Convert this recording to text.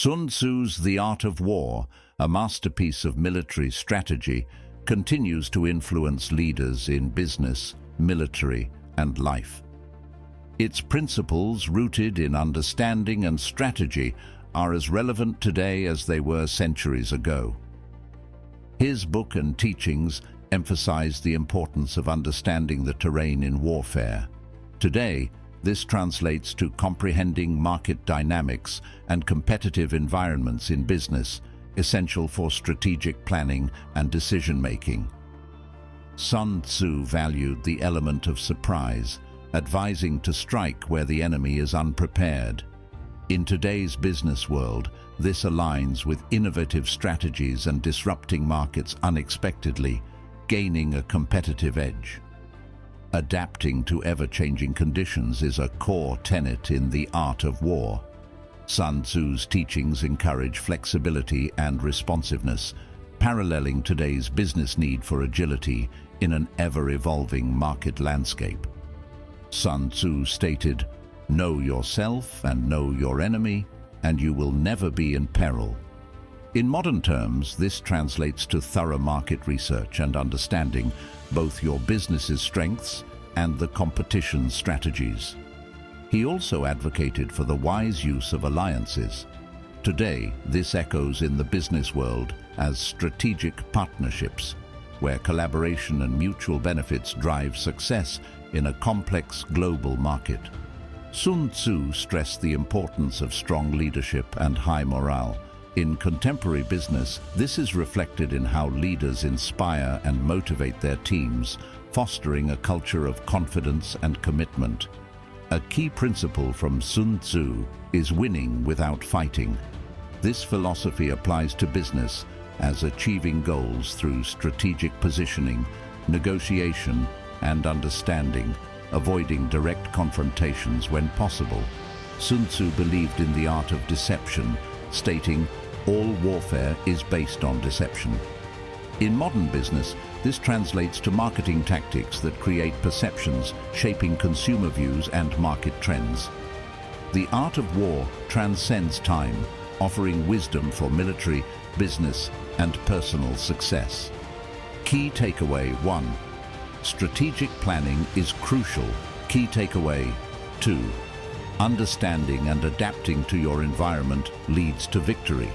Sun Tzu's The Art of War, a masterpiece of military strategy, continues to influence leaders in business, military, and life. Its principles, rooted in understanding and strategy, are as relevant today as they were centuries ago. His book and teachings emphasize the importance of understanding the terrain in warfare. Today, this translates to comprehending market dynamics and competitive environments in business, essential for strategic planning and decision-making. Sun Tzu valued the element of surprise, advising to strike where the enemy is unprepared. In today's business world, this aligns with innovative strategies and disrupting markets unexpectedly, gaining a competitive edge. Adapting to ever-changing conditions is a core tenet in the art of war. Sun Tzu's teachings encourage flexibility and responsiveness, paralleling today's business need for agility in an ever-evolving market landscape. Sun Tzu stated, "Know yourself and know your enemy, and you will never be in peril." In modern terms, this translates to thorough market research and understanding both your business's strengths and the competition's strategies. He also advocated for the wise use of alliances. Today, this echoes in the business world as strategic partnerships, where collaboration and mutual benefits drive success in a complex global market. Sun Tzu stressed the importance of strong leadership and high morale. In contemporary business, this is reflected in how leaders inspire and motivate their teams, fostering a culture of confidence and commitment. A key principle from Sun Tzu is winning without fighting. This philosophy applies to business as achieving goals through strategic positioning, negotiation, and understanding, avoiding direct confrontations when possible. Sun Tzu believed in the art of deception, stating, "All warfare is based on deception." In modern business, this translates to marketing tactics that create perceptions, shaping consumer views and market trends. The art of war transcends time, offering wisdom for military, business, and personal success. Key takeaway 1. Strategic planning is crucial. Key takeaway 2. Understanding and adapting to your environment leads to victory.